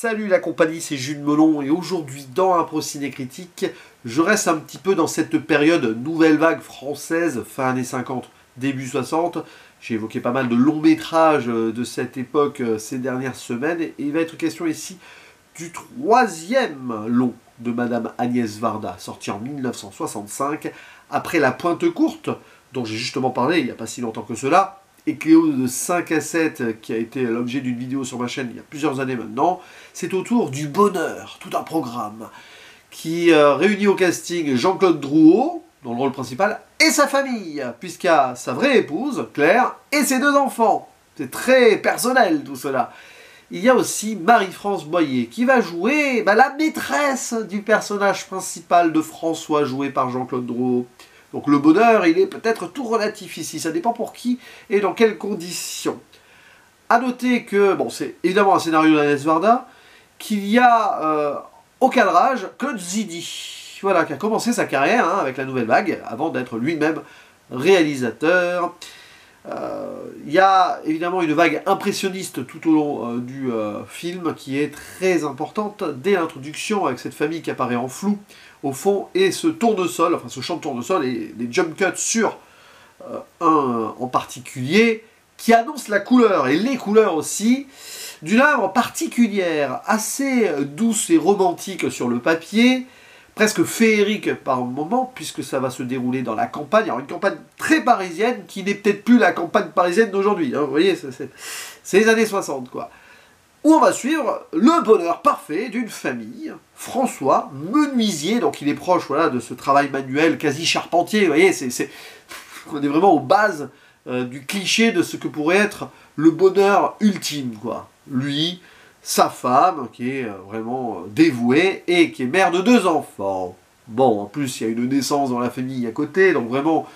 Salut la compagnie, c'est Jules Melon et aujourd'hui dans Impro Ciné Critique, je reste un petit peu dans cette période nouvelle vague française, fin années 50, début 60. J'ai évoqué pas mal de longs métrages de cette époque ces dernières semaines et il va être question ici du troisième long de Madame Agnès Varda, sorti en 1965, après La Pointe Courte, dont j'ai justement parlé il n'y a pas si longtemps que cela, et Cléo de 5 à 7, qui a été l'objet d'une vidéo sur ma chaîne il y a plusieurs années maintenant. C'est autour du bonheur, tout un programme, qui réunit au casting Jean-Claude Drouot, dans le rôle principal, et sa famille, puisqu'il y a sa vraie épouse, Claire, et ses deux enfants. C'est très personnel tout cela. Il y a aussi Marie-France Boyer, qui va jouer la maîtresse du personnage principal de François, joué par Jean-Claude Drouot. Donc le bonheur, il est peut-être tout relatif ici, ça dépend pour qui et dans quelles conditions. A noter que, bon, c'est évidemment un scénario d'Agnès Varda, qu'il y a au cadrage Claude Zidi, voilà, qui a commencé sa carrière avec la Nouvelle Vague, avant d'être lui-même réalisateur. Il y a évidemment une vague impressionniste tout au long du film, qui est très importante dès l'introduction, avec cette famille qui apparaît en flou au fond, et ce tournesol, enfin ce champ de tournesol, et les jump cuts sur un en particulier, qui annonce la couleur, et les couleurs aussi, d'une œuvre particulière, assez douce et romantique sur le papier, presque féerique par moment, puisque ça va se dérouler dans la campagne. Alors une campagne très parisienne, qui n'est peut-être plus la campagne parisienne d'aujourd'hui, vous voyez, c'est les années 60, quoi. Où on va suivre le bonheur parfait d'une famille. François, menuisier, donc il est proche, voilà, de ce travail manuel quasi charpentier, vous voyez, on est vraiment aux bases du cliché de ce que pourrait être le bonheur ultime, quoi. Lui, sa femme, qui est vraiment dévouée, et qui est mère de 2 enfants. Bon, en plus, il y a une naissance dans la famille à côté, donc vraiment,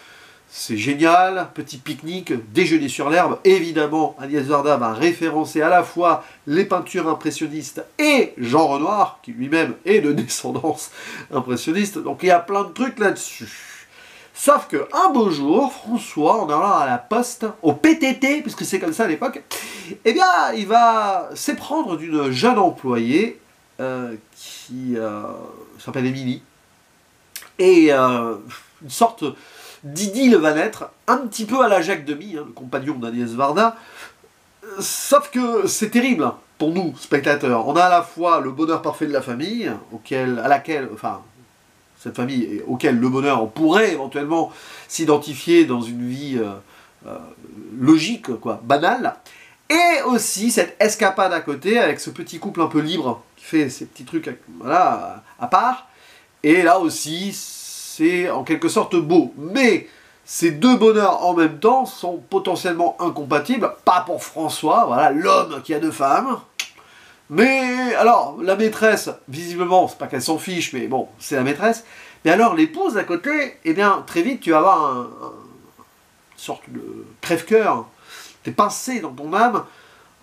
c'est génial. Petit pique-nique, déjeuner sur l'herbe. Évidemment, Agnès Varda va référencer à la fois les peintures impressionnistes et Jean Renoir, qui lui-même est de descendance impressionniste. Donc il y a plein de trucs là-dessus. Sauf que un beau jour, François, en allant à la poste, au PTT, puisque c'est comme ça à l'époque, eh bien, il va s'éprendre d'une jeune employée qui s'appelle Émilie. Et une sorte d'idylle va naître, un petit peu à la Jacques Demy, le compagnon d'Agnès Varda, sauf que c'est terrible pour nous, spectateurs. On a à la fois le bonheur parfait de la famille, cette famille auquel le bonheur, on pourrait éventuellement s'identifier dans une vie logique, quoi, banale, et aussi cette escapade à côté, avec ce petit couple un peu libre, qui fait ses petits trucs voilà, à part, et là aussi, c'est en quelque sorte beau. Mais ces deux bonheurs en même temps sont potentiellement incompatibles. Pas pour François, voilà, l'homme qui a 2 femmes. Mais alors, la maîtresse, visiblement, c'est pas qu'elle s'en fiche, mais bon, c'est la maîtresse. Mais alors, l'épouse à côté, eh bien, très vite, tu vas avoir une sorte de crève-cœur. T'es pincé dans ton âme,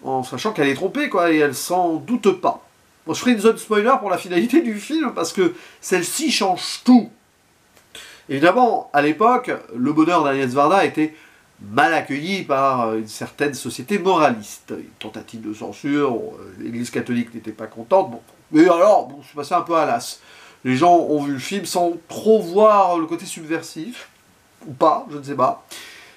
en sachant qu'elle est trompée, quoi, et elle s'en doute pas. Bon, je ferai une zone spoiler pour la finalité du film, parce que celle-ci change tout. Évidemment, à l'époque, le bonheur d'Agnès Varda était mal accueilli par une certaine société moraliste. Une tentative de censure, l'Église catholique n'était pas contente, bon. Mais alors, bon, c'est passé un peu à l'as. Les gens ont vu le film sans trop voir le côté subversif, ou pas, je ne sais pas.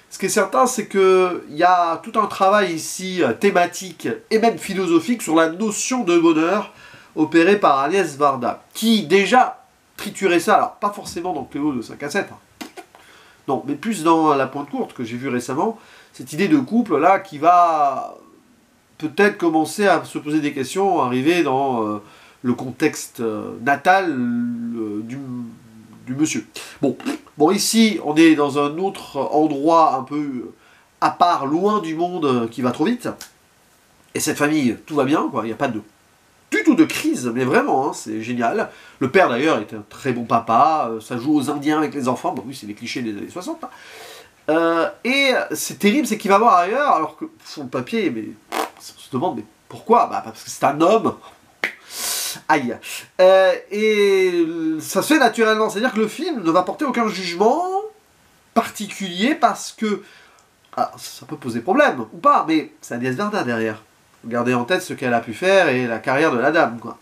Ce qui est certain, c'est qu'il y a tout un travail ici thématique et même philosophique sur la notion de bonheur opéré par Agnès Varda, qui déjà triturer ça, alors pas forcément dans Cléo de 5 à 7, non, mais plus dans La Pointe Courte, que j'ai vu récemment, cette idée de couple là qui va peut-être commencer à se poser des questions, arriver dans le contexte natal du monsieur. Bon, ici, on est dans un autre endroit un peu à part, loin du monde, qui va trop vite, et cette famille, tout va bien, quoi, il n'y a pas du tout de crise, mais vraiment, c'est génial. Le père d'ailleurs est un très bon papa, ça joue aux Indiens avec les enfants, bon oui c'est les clichés des années 60. Et c'est terrible, c'est qu'il va voir ailleurs, alors que sur le papier, mais on se demande, mais pourquoi? Parce que c'est un homme. Aïe. Et ça se fait naturellement, c'est-à-dire que le film ne va porter aucun jugement particulier, parce que, alors, ça peut poser problème, ou pas, mais c'est Agnès Varda derrière. Gardez en tête ce qu'elle a pu faire et la carrière de la dame, quoi.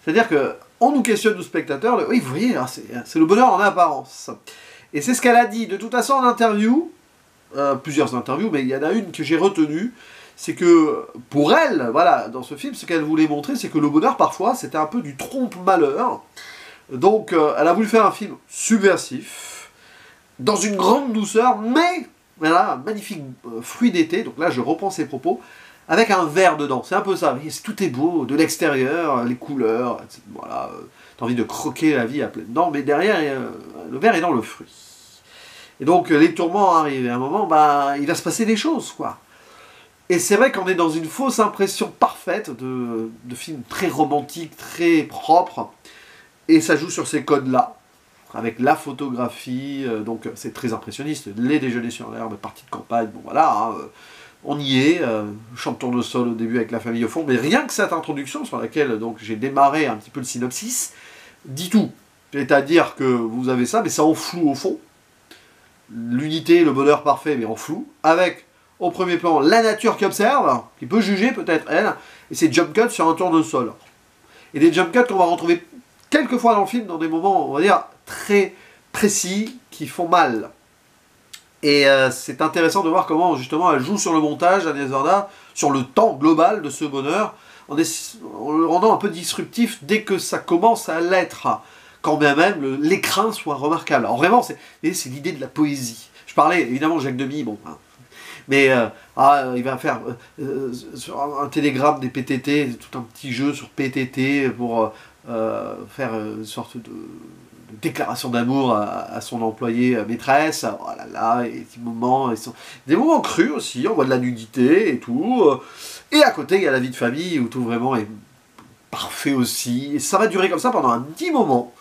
C'est-à-dire que on nous questionne, nous spectateurs, oui, vous voyez, c'est le bonheur en apparence. Et c'est ce qu'elle a dit. De toute façon, en interview, plusieurs interviews, mais il y en a une que j'ai retenue, c'est que pour elle, voilà, dans ce film, ce qu'elle voulait montrer, c'est que le bonheur, parfois, c'était un peu du trompe-malheur. Donc, elle a voulu faire un film subversif, dans une grande douceur, mais, voilà, magnifique fruit d'été, donc là, je reprends ses propos, avec un verre dedans, c'est un peu ça, tout est beau, de l'extérieur, les couleurs, etc. Voilà, t'as envie de croquer la vie à pleines dents, mais derrière, le verre est dans le fruit. Et donc, les tourments arrivent, et à un moment, bah, il va se passer des choses, quoi. Et c'est vrai qu'on est dans une fausse impression parfaite de film très romantique, très propre, et ça joue sur ces codes-là, avec la photographie, donc c'est très impressionniste, les déjeuners sur l'herbe, partie de campagne, bon voilà, hein, on y est, chant de tournesol au début avec la famille au fond, mais rien que cette introduction sur laquelle donc j'ai démarré un petit peu le synopsis, dit tout. C'est-à-dire que vous avez ça, mais c'est en flou au fond. L'unité, le bonheur parfait, mais en flou, avec au premier plan la nature qui observe, qui peut juger peut-être elle, et c'est jump cut sur un tournesol. Et des jump cuts qu'on va retrouver quelques fois dans le film, dans des moments, on va dire, très précis, qui font mal. Et c'est intéressant de voir comment, justement, elle joue sur le montage, Agnès Varda, sur le temps global de ce bonheur, en le rendant un peu disruptif dès que ça commence à l'être, quand bien même l'écrin soit remarquable. Alors vraiment, c'est l'idée de la poésie. Je parlais, évidemment, Jacques Demy, bon, hein, mais il va faire sur un télégramme des PTT, tout un petit jeu sur PTT pour faire une sorte de déclaration d'amour à son employé maîtresse. Oh là là, et des moments crus aussi, on voit de la nudité et tout. Et à côté, il y a la vie de famille où tout vraiment est parfait aussi. Et ça va durer comme ça pendant un petit moment.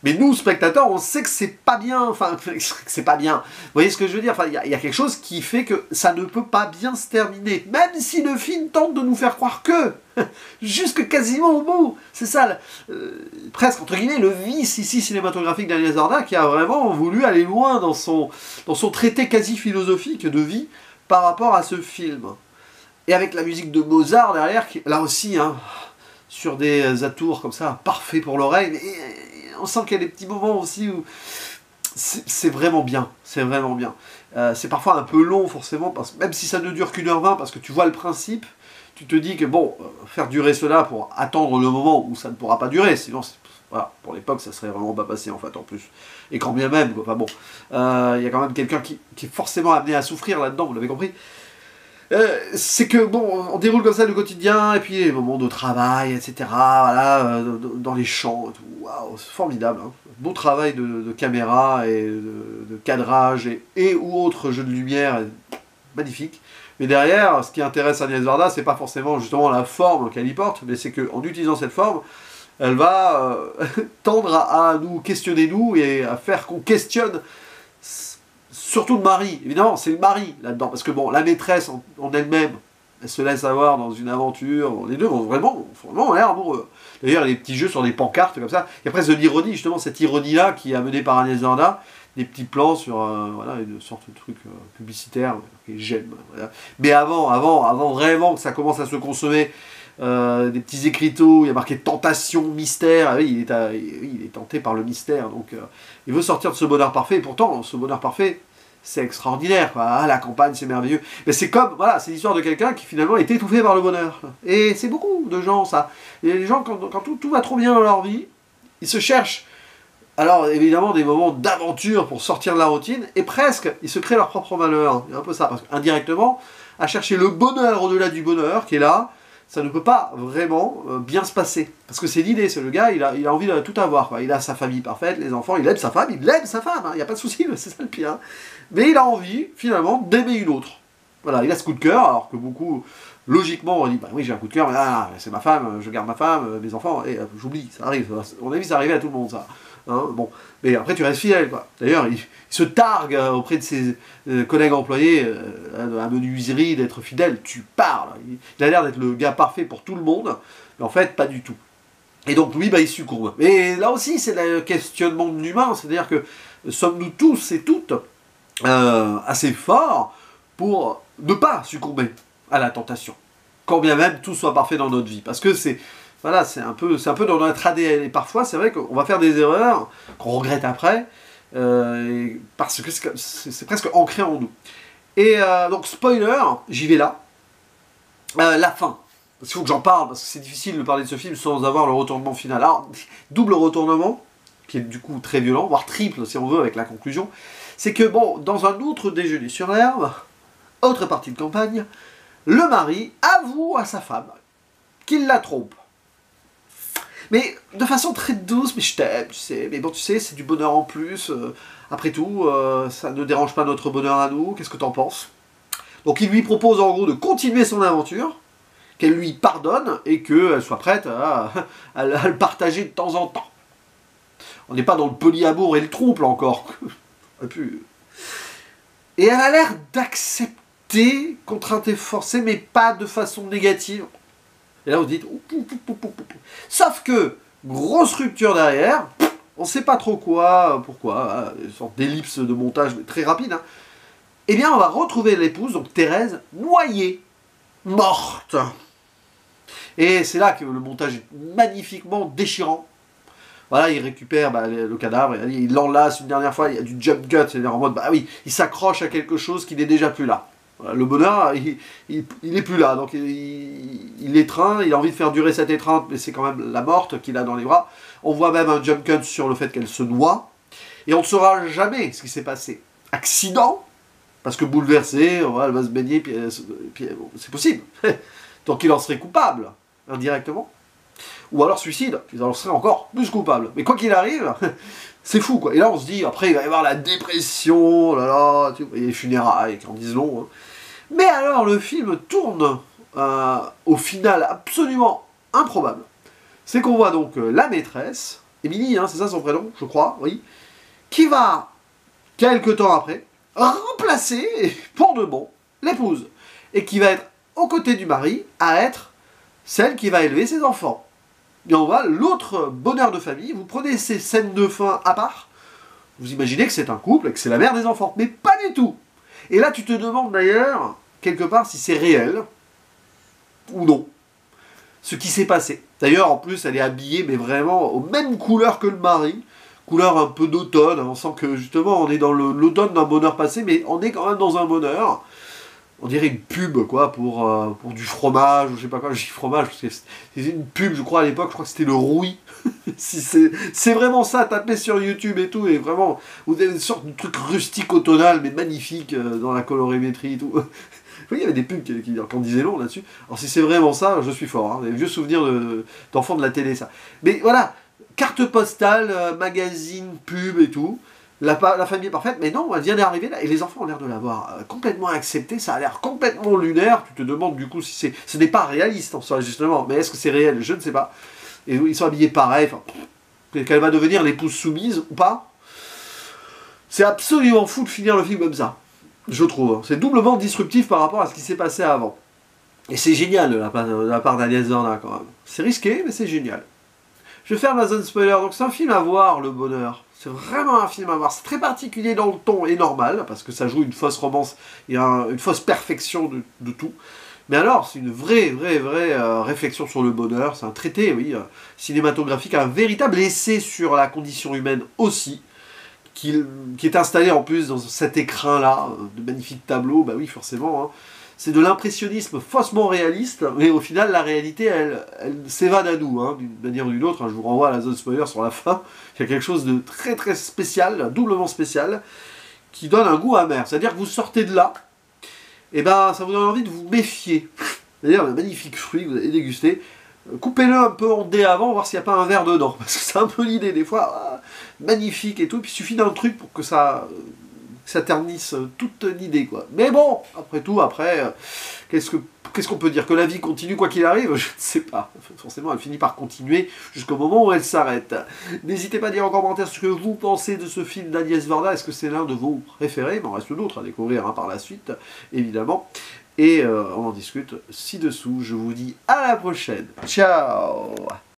Mais nous, spectateurs, on sait que c'est pas bien, enfin, que c'est pas bien. Vous voyez ce que je veux dire? Enfin, il y a quelque chose qui fait que ça ne peut pas bien se terminer. Même si le film tente de nous faire croire que, jusque quasiment au bout. C'est ça, presque, entre guillemets, le vice ici cinématographique d'Agnès Varda, qui a vraiment voulu aller loin dans son traité quasi philosophique de vie par rapport à ce film. Et avec la musique de Mozart derrière, qui, là aussi, hein, sur des atours comme ça, parfait pour l'oreille, mais on sent qu'il y a des petits moments aussi où c'est vraiment bien, c'est vraiment bien. C'est parfois un peu long forcément, même si ça ne dure qu'1h20, parce que tu vois le principe, tu te dis que bon, faire durer cela pour attendre le moment où ça ne pourra pas durer, sinon, voilà, pour l'époque, ça serait vraiment pas passé en fait en plus. Et quand bien même, enfin bon, il y a quand même quelqu'un qui est forcément amené à souffrir là-dedans, vous l'avez compris. C'est que, bon, on déroule comme ça le quotidien, et puis les moments de travail, etc., voilà, dans les champs, et tout, waouh, c'est formidable, hein. Beau travail de caméra, et de cadrage, et ou autre jeu de lumière, magnifique. Mais derrière, ce qui intéresse Agnès Varda, c'est pas forcément justement la forme qu'elle y porte, mais c'est qu'en utilisant cette forme, elle va tendre à nous questionner, nous, et à faire qu'on questionne. Surtout le mari, évidemment, c'est le mari là-dedans, parce que bon, la maîtresse en elle-même, elle se laisse avoir dans une aventure, les deux vont vraiment l'air amoureux. D'ailleurs, il y a des petits jeux sur des pancartes comme ça, il y a presque de l'ironie, justement, cette ironie-là qui est amenée par Agnès Varda, des petits plans sur voilà, une sorte de truc publicitaire que j'aime. Voilà. Mais avant vraiment que ça commence à se consommer, des petits écriteaux, il y a marqué tentation, mystère, ah oui, il est tenté par le mystère, donc il veut sortir de ce bonheur parfait, et pourtant, ce bonheur parfait, c'est extraordinaire, quoi. Ah, la campagne, c'est merveilleux. Mais c'est comme, voilà, c'est l'histoire de quelqu'un qui finalement est étouffé par le bonheur. Et c'est beaucoup de gens, ça. Et les gens, quand tout va trop bien dans leur vie, ils se cherchent, alors évidemment, des moments d'aventure pour sortir de la routine, et presque, ils se créent leur propre malheur. Il y a un peu ça, parce qu'indirectement, à chercher le bonheur au-delà du bonheur qui est là, ça ne peut pas vraiment bien se passer. Parce que c'est l'idée, c'est le gars, il a envie de tout avoir, quoi. Il a sa famille parfaite, les enfants, il aime sa femme, hein, il n'y a pas de souci, c'est ça le pire. Hein. Mais il a envie, finalement, d'aimer une autre. Voilà, il a ce coup de cœur, alors que beaucoup, logiquement, on dit, bah oui, j'ai un coup de cœur, mais c'est ma femme, je garde ma femme, mes enfants, et j'oublie, ça arrive. À mon avis, ça arrivait à tout le monde, ça. Hein, bon. Mais après, tu restes fidèle, quoi. D'ailleurs, il se targue auprès de ses collègues employés à menuiserie d'être fidèle. Tu parles. Il a l'air d'être le gars parfait pour tout le monde, mais en fait, pas du tout. Et donc, lui, bah, il succombe. Mais là aussi, c'est le questionnement de l'humain, c'est-à-dire que sommes-nous tous et toutes assez forts pour ne pas succomber à la tentation. quand bien même tout soit parfait dans notre vie. Parce que c'est voilà, c'est un peu dans notre ADN. Et parfois, c'est vrai qu'on va faire des erreurs qu'on regrette après, parce que c'est presque ancré en nous. Et donc, spoiler, j'y vais là. La fin. Il faut que j'en parle, parce que c'est difficile de parler de ce film sans avoir le retournement final. Alors, double retournement, qui est du coup très violent, voire triple si on veut, avec la conclusion, c'est que, bon, dans un autre déjeuner sur l'herbe, autre partie de campagne, le mari avoue à sa femme qu'il la trompe. Mais de façon très douce, mais je t'aime, tu sais, mais bon, tu sais, c'est du bonheur en plus, après tout, ça ne dérange pas notre bonheur à nous, qu'est-ce que t'en penses? Donc il lui propose en gros de continuer son aventure, qu'elle lui pardonne, et qu'elle soit prête à le partager de temps en temps. On n'est pas dans le polyamour et le trouble encore. Et elle a l'air d'accepter, contrainte et forcée, mais pas de façon négative. Et là, vous dites... Sauf que, grosse rupture derrière, on ne sait pas trop quoi, pourquoi, une sorte d'ellipse de montage mais très rapide. Hein. Eh bien, on va retrouver l'épouse, donc Thérèse, noyée, morte. Et c'est là que le montage est magnifiquement déchirant. Voilà, il récupère le cadavre, il l'enlace une dernière fois, il y a du jump cut, c'est-à-dire en mode, bah oui, il s'accroche à quelque chose qui n'est déjà plus là. Voilà, le bonheur, il n'est plus là, donc il étreint, il a envie de faire durer cette étreinte, mais c'est quand même la morte qu'il a dans les bras. On voit même un jump cut sur le fait qu'elle se noie, et on ne saura jamais ce qui s'est passé. Accident, parce que bouleversée, elle va se baigner, puis bon, c'est possible. Donc il en serait coupable, indirectement. Ou alors suicide, ils en seraient encore plus coupables. Mais quoi qu'il arrive, c'est fou, quoi. Et là, on se dit, après, il va y avoir la dépression, oh là là, et les funérailles, qui en disent long. Hein. Mais alors, le film tourne au final absolument improbable. C'est qu'on voit donc la maîtresse, Émilie, hein, c'est ça son prénom, je crois, oui, qui va, quelques temps après, remplacer, pour de bon, l'épouse. Et qui va être aux côtés du mari, à être celle qui va élever ses enfants. Et on voit l'autre bonheur de famille, vous prenez ces scènes de fin à part, vous imaginez que c'est un couple et que c'est la mère des enfants, mais pas du tout. Et là tu te demandes d'ailleurs, quelque part, si c'est réel, ou non, ce qui s'est passé. D'ailleurs, en plus, elle est habillée, mais vraiment aux mêmes couleurs que le mari, couleur un peu d'automne, on sent que justement on est dans l'automne d'un bonheur passé, mais on est quand même dans un bonheur. On dirait une pub, quoi, pour du fromage, ou je sais pas quoi, je dis fromage, parce que c'était une pub, je crois, à l'époque, je crois que c'était le Rouy. Si c'est vraiment ça, tapez sur YouTube et tout, et vraiment, vous avez une sorte de truc rustique automnal, mais magnifique, dans la colorimétrie et tout. Oui, il y avait des pubs qui en disaient long là-dessus. Alors si c'est vraiment ça, je suis fort, hein, des vieux souvenirs d'enfants de la télé, ça. Mais voilà, carte postale, magazine, pub et tout. La famille est parfaite, mais non, elle vient d'arriver là, et les enfants ont l'air de l'avoir complètement accepté, ça a l'air complètement lunaire, tu te demandes du coup si ce n'est pas réaliste en soi, justement, mais est-ce que c'est réel? Je ne sais pas. Et ils sont habillés pareil, qu'elle va devenir l'épouse soumise ou pas. C'est absolument fou de finir le film comme ça, je trouve. C'est doublement disruptif par rapport à ce qui s'est passé avant. Et c'est génial de la part d'Agnès Varda quand même. C'est risqué, mais c'est génial. Je ferme la zone spoiler, donc c'est un film à voir, Le Bonheur. C'est vraiment un film à voir. C'est très particulier dans le ton et normal, parce que ça joue une fausse romance et une fausse perfection de tout. Mais alors, c'est une vraie réflexion sur le bonheur. C'est un traité, oui, cinématographique, un véritable essai sur la condition humaine aussi, qui est installé en plus dans cet écrin-là, de magnifiques tableaux, bah oui, forcément, hein. C'est de l'impressionnisme faussement réaliste, mais au final, la réalité, elle s'évade à nous, hein, d'une manière ou d'une autre. Hein, je vous renvoie à la zone spoiler sur la fin. Il y a quelque chose de très spécial, doublement spécial, qui donne un goût amer. C'est-à-dire que vous sortez de là, et ben ça vous donne envie de vous méfier. C'est-à-dire le magnifique fruit que vous avez dégusté, coupez-le un peu en dés avant, voir s'il n'y a pas un verre dedans. Parce que c'est un peu l'idée, des fois, magnifique et tout, puis il suffit d'un truc pour que ça ternisse toute l'idée, quoi. Mais bon, après tout, qu'est-ce qu'on peut dire? Que la vie continue quoi qu'il arrive? Je ne sais pas. Forcément, elle finit par continuer jusqu'au moment où elle s'arrête. N'hésitez pas à dire en commentaire ce que vous pensez de ce film d'Agnès Varda. Est-ce que c'est l'un de vos préférés? Il m'en reste d'autres à découvrir, hein, par la suite, évidemment. Et on en discute ci-dessous. Je vous dis à la prochaine. Ciao!